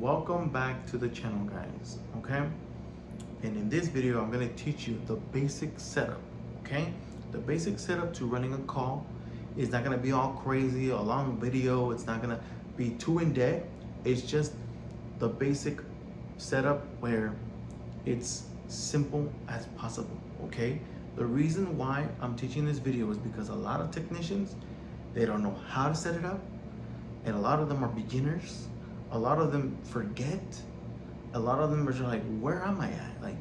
welcome back to the channel, guys. Okay, and in this video I'm going to teach you the basic setup. Okay, the basic setup to running a call is not going to be all crazy, a long video. It's not going to be too in depth. It's just the basic setup where it's simple as possible. Okay, the reason why I'm teaching this video is because a lot of technicians, they don't know how to set it up, and a lot of them are beginners. A lot of them forget. A lot of them are just like, where am I at? Like,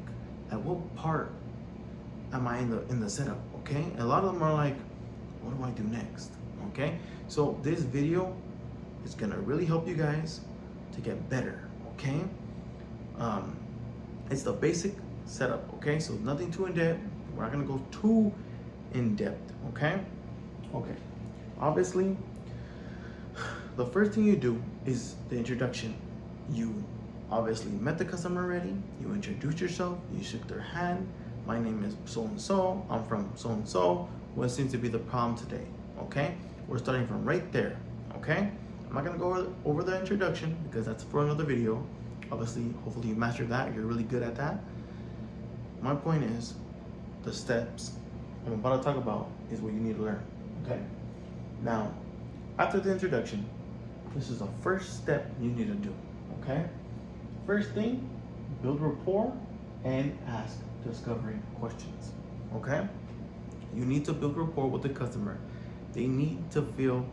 at what part am I in the setup? Okay, and a lot of them are like, what do I do next? Okay, so this video is gonna really help you guys to get better. Okay, it's the basic setup. Okay, so nothing too in depth. We're not gonna go too in depth. Okay, obviously the first thing you do is the introduction. You obviously met the customer already. You introduced yourself. You shook their hand. My name is so and so. I'm from so and so. What seems to be the problem today? Okay, we're starting from right there. Okay, I'm not gonna go over the introduction because that's for another video. Obviously, hopefully you mastered that. You're really good at that. My point is, the steps I'm about to talk about is what you need to learn. Okay, now after the introduction, this is the first step you need to do. Okay, first thing, build rapport and ask discovery questions. Okay, you need to build rapport with the customer. They need to feel,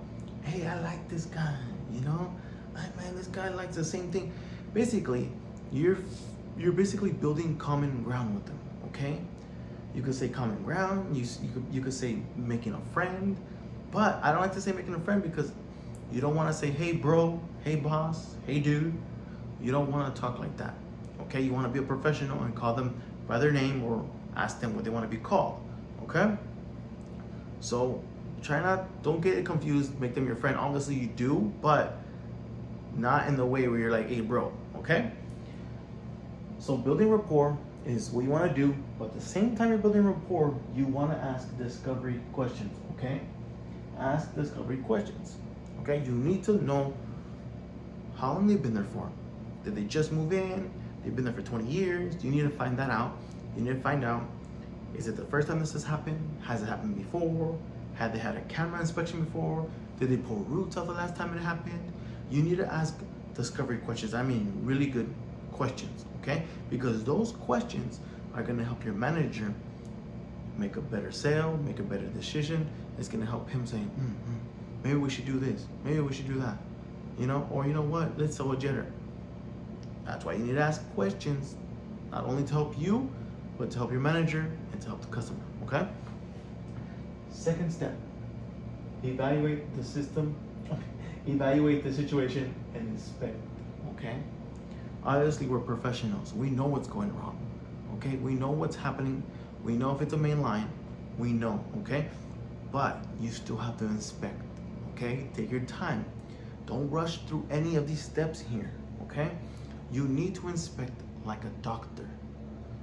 hey, I like this guy, you know, man, this guy likes the same thing. Basically, you're basically building common ground with them. Okay, you could say common ground. You could say making a friend, but I don't like to say making a friend because you don't want to say, hey bro, hey boss, hey dude. You don't want to talk like that. Okay, you want to be a professional and call them by their name or ask them what they want to be called. Okay, so don't get it confused, make them your friend. Obviously you do, but not in the way where you're like, hey bro. Okay, so building rapport is what you want to do, but at the same time you're building rapport, you want to ask discovery questions. Okay, ask discovery questions. Okay, you need to know how long they've been there for. Did they just move in? They've been there for 20 years. You need to find that out. You need to find out, is it the first time this has happened? Has it happened before? Have they had a camera inspection before? Did they pull roots off the last time it happened? You need to ask discovery questions. I mean, really good questions, okay? Because those questions are gonna help your manager make a better sale, make a better decision. It's gonna help him say, maybe we should do this, maybe we should do that, you know, or you know what, let's sell a jetter. That's why you need to ask questions, not only to help you, but to help your manager and to help the customer. Okay, second step, evaluate the system, evaluate the situation and inspect. Okay, obviously we're professionals, we know what's going wrong. Okay, we know what's happening, we know if it's a main line, we know. Okay, but you still have to inspect. Okay, take your time. Don't rush through any of these steps here. Okay, you need to inspect like a doctor.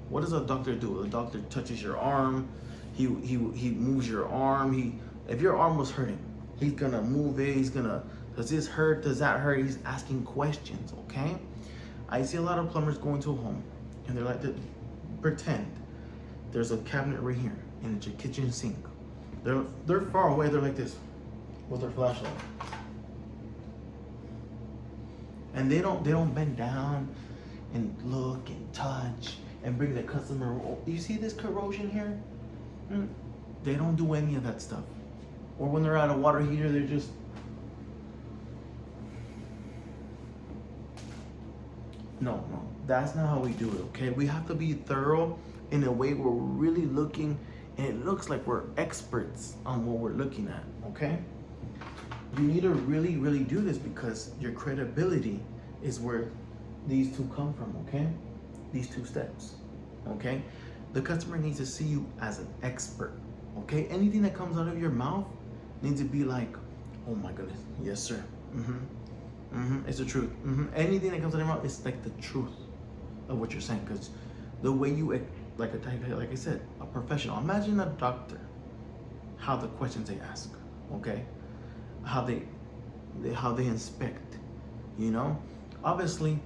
What does a doctor do? A doctor touches your arm. He moves your arm. If your arm was hurting, he's gonna move it. He's gonna, does this hurt? Does that hurt? He's asking questions. Okay, I see a lot of plumbers go into a home and they're like, pretend there's a cabinet right here and it's your kitchen sink. They're far away. They're like this with their flashlight, and they don't bend down and look and touch and bring the customer. Oh, you see this corrosion here? They don't do any of that stuff. Or when they're at a water heater, they're just no. That's not how we do it. Okay, we have to be thorough in a way where we're really looking, and it looks like we're experts on what we're looking at. Okay. You need to really do this because your credibility is where these two come from. Okay, these two steps. Okay, the customer needs to see you as an expert. Okay, anything that comes out of your mouth needs to be like, oh my goodness, yes sir, it's the truth. Anything that comes out of your mouth is like the truth of what you're saying, because the way you, like I said, a professional. Imagine a doctor, how the questions they ask. Okay, how they inspect, you know. Obviously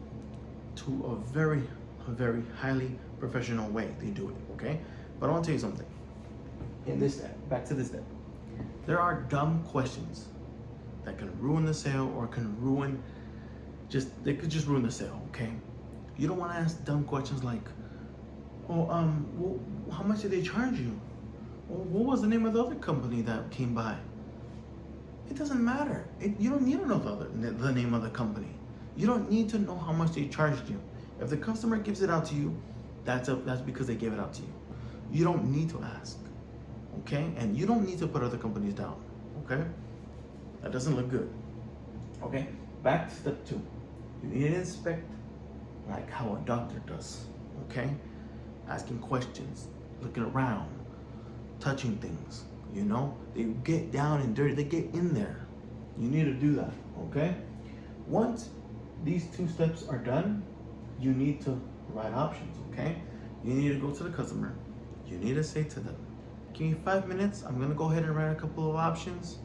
to a very highly professional way they do it, okay? But I want to tell you something. In this step, back to this step, there are dumb questions that can ruin the sale or can ruin they could just ruin the sale, okay? You don't want to ask dumb questions like, oh, well, how much did they charge you? Or what was the name of the other company that came by? It doesn't matter. You don't need to know the name of the company. You don't need to know how much they charged you. If the customer gives it out to you, that's because they gave it out to you. You don't need to ask, okay? And you don't need to put other companies down, okay? That doesn't look good, okay? Back to step 2. You need to inspect like how a doctor does, okay? Asking questions, looking around, touching things, you know? They get down and dirty, they get in there. You need to do that, okay? Once these 2 steps are done, you need to write options, okay? You need to go to the customer. You need to say to them, give me 5 minutes, I'm gonna go ahead and write a couple of options.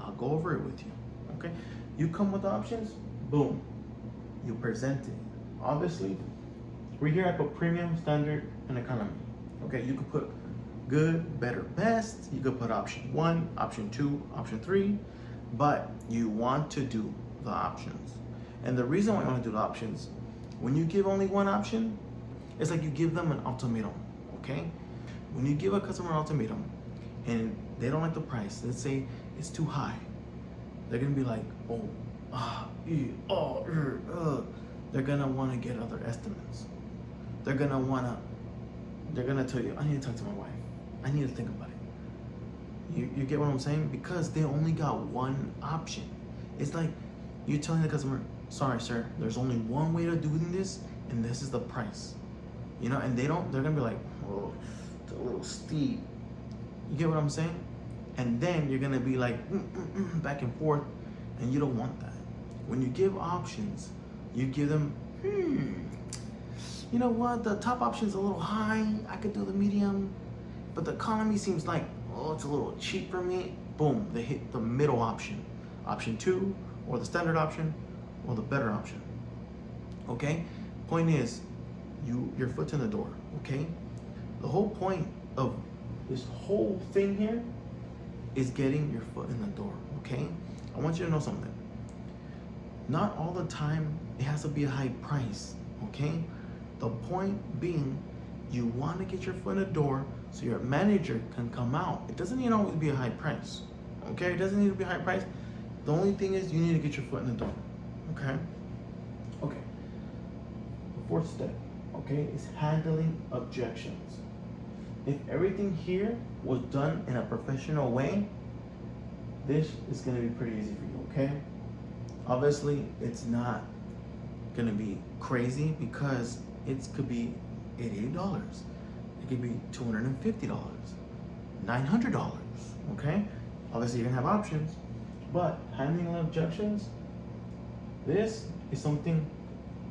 I'll go over it with you, okay? You come with the options, boom, you present it. Obviously, we're here at put premium, standard, and economy. Okay, you could put good, better, best. You could put option 1, option 2, option 3, but you want to do the options. And the reason why I want to do the options, when you give only one option, it's like you give them an ultimatum, okay? When you give a customer an ultimatum and they don't like the price, let's say it's too high, they're gonna be like, they're gonna want to get other estimates. They're gonna tell you, I need to talk to my wife. I need to think about it. You get what I'm saying? Because they only got one option. It's like you're telling the customer, sorry sir, there's only one way to do this, and this is the price. You know, and they're gonna be like, oh, it's a little steep. You get what I'm saying? And then you're gonna be like back and forth, and you don't want that. When you give options, you give them, you know what, the top option is a little high, I could do the medium, but the economy seems like, oh, it's a little cheap for me. Boom, they hit the middle option. Option 2, or the standard option, or the better option, okay? Point is, your foot's in the door, okay? The whole point of this whole thing here is getting your foot in the door, okay? I want you to know something. Not all the time it has to be a high price, okay? The point being, you want to get your foot in the door so your manager can come out. It doesn't need to always be a high price, okay? It doesn't need to be a high price. The only thing is you need to get your foot in the door, okay? Okay. The 4th step, okay, is handling objections. If everything here was done in a professional way, this is going to be pretty easy for you, okay? Obviously, it's not going to be crazy because it could be $88. It could be $250, $900, okay? Obviously, you're going to have options, but handling objections, this is something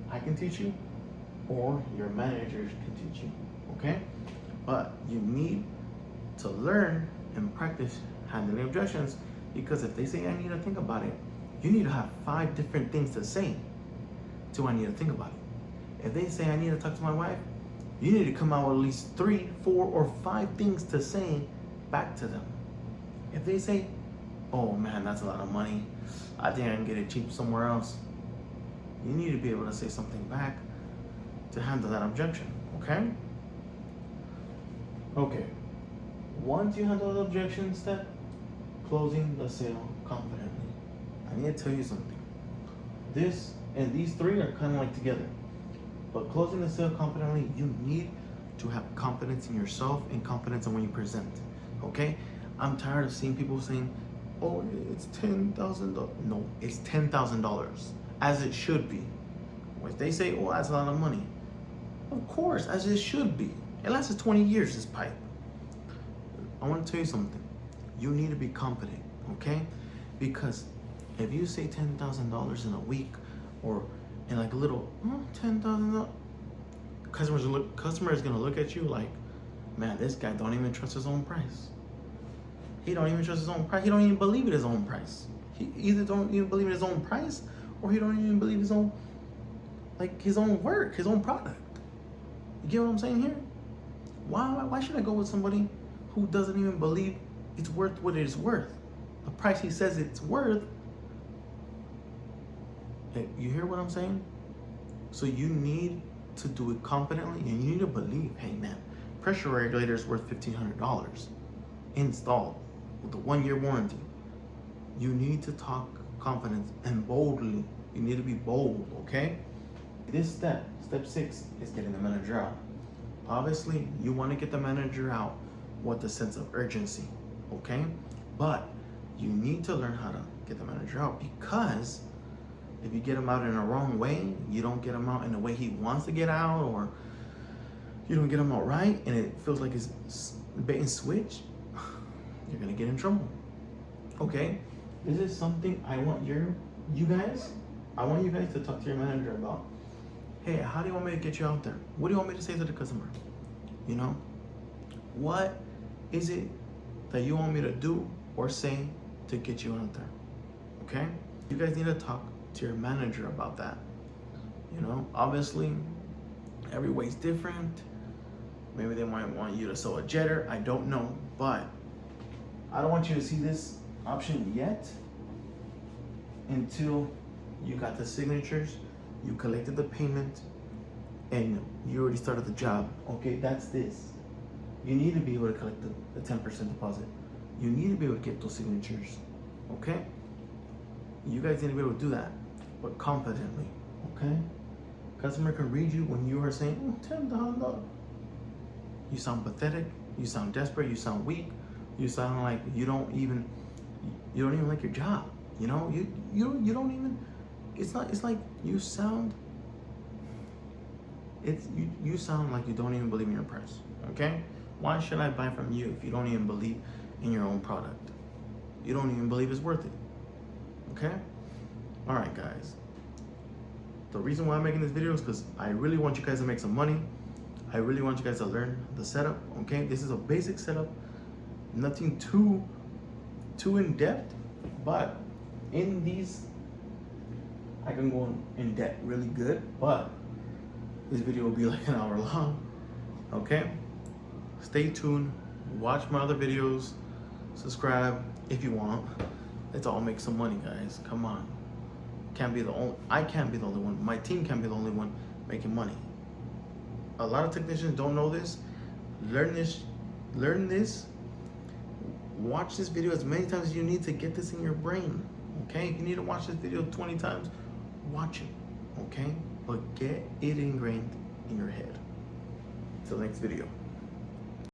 I can teach you or your managers can teach you, okay? But you need to learn and practice handling objections, because if they say I need to think about it, you need to have 5 different things to say to I need to think about it. If they say I need to talk to my wife, you need to come out with at least 3, 4, or 5 things to say back to them. If they say, oh man, that's a lot of money, I think I can get it cheap somewhere else, you need to be able to say something back to handle that objection, okay? Okay, once you handle the objection step, closing the sale confidently. I need to tell you something. This and these 3 are kind of like together. But closing the sale confidently, you need to have confidence in yourself and confidence in when you present, okay? I'm tired of seeing people saying, oh, it's $10,000. No, it's $10,000, as it should be. If they say, oh, that's a lot of money. Of course, as it should be. It lasted 20 years, this pipe. I want to tell you something. You need to be confident, okay? Because if you say $10,000 in a week, or in like a little, $10,000, customer is gonna look at you like, man, this guy don't even trust his own price. He don't even trust his own price. He don't even believe in his own price. He either don't even believe in his own price, or he don't even believe his own like his own work, his own product. You get what I'm saying here? Why should I go with somebody who doesn't even believe it's worth what it is worth? The price he says it's worth. Hey, you hear what I'm saying? So you need to do it confidently, and you need to believe, hey man, pressure regulator is worth $1,500 installed with a 1-year warranty. You need to talk confidence and boldly. You need to be bold, okay? This step 6, is getting the manager out. Obviously, you want to get the manager out with a sense of urgency, okay? But you need to learn how to get the manager out, because if you get him out in a wrong way, you don't get him out in the way he wants to get out, or you don't get him out right, and it feels like it's bait and switch, you're gonna get in trouble, okay? This is something I want you guys to talk to your manager about. Hey, how do you want me to get you out there? What do you want me to say to the customer? You know, what is it that you want me to do or say to get you out there? Okay? You guys need to talk to your manager about that. You know, obviously, every way's different. Maybe they might want you to sew a jetter. I don't know, but I don't want you to see this option yet until you got the signatures, you collected the payment, and you already started the job. Okay, that's this. You need to be able to collect the 10% deposit. You need to be able to get those signatures. Okay? You guys need to be able to do that, but confidently. Okay? Customer can read you when you are saying, $10. You sound pathetic, you sound desperate, you sound weak, you sound like you don't even like your job. You know, you don't even, it's like you sound like you don't even believe in your price. Okay? Why should I buy from you if you don't even believe in your own product? You don't even believe it's worth it. Okay? All right, guys. The reason why I'm making this video is because I really want you guys to make some money. I really want you guys to learn the setup. Okay? This is a basic setup. Nothing too in depth, but in these, I can go in depth really good, but this video will be like an hour long. Okay? Stay tuned. Watch my other videos. Subscribe if you want. Let's all make some money, guys. Come on. I can't be the only one. My team can't be the only one making money. A lot of technicians don't know this. Learn this. Watch this video as many times as you need to get this in your brain. Okay? If you need to watch this video 20 times, watch it. Okay? But get it ingrained in your head. Till the next video.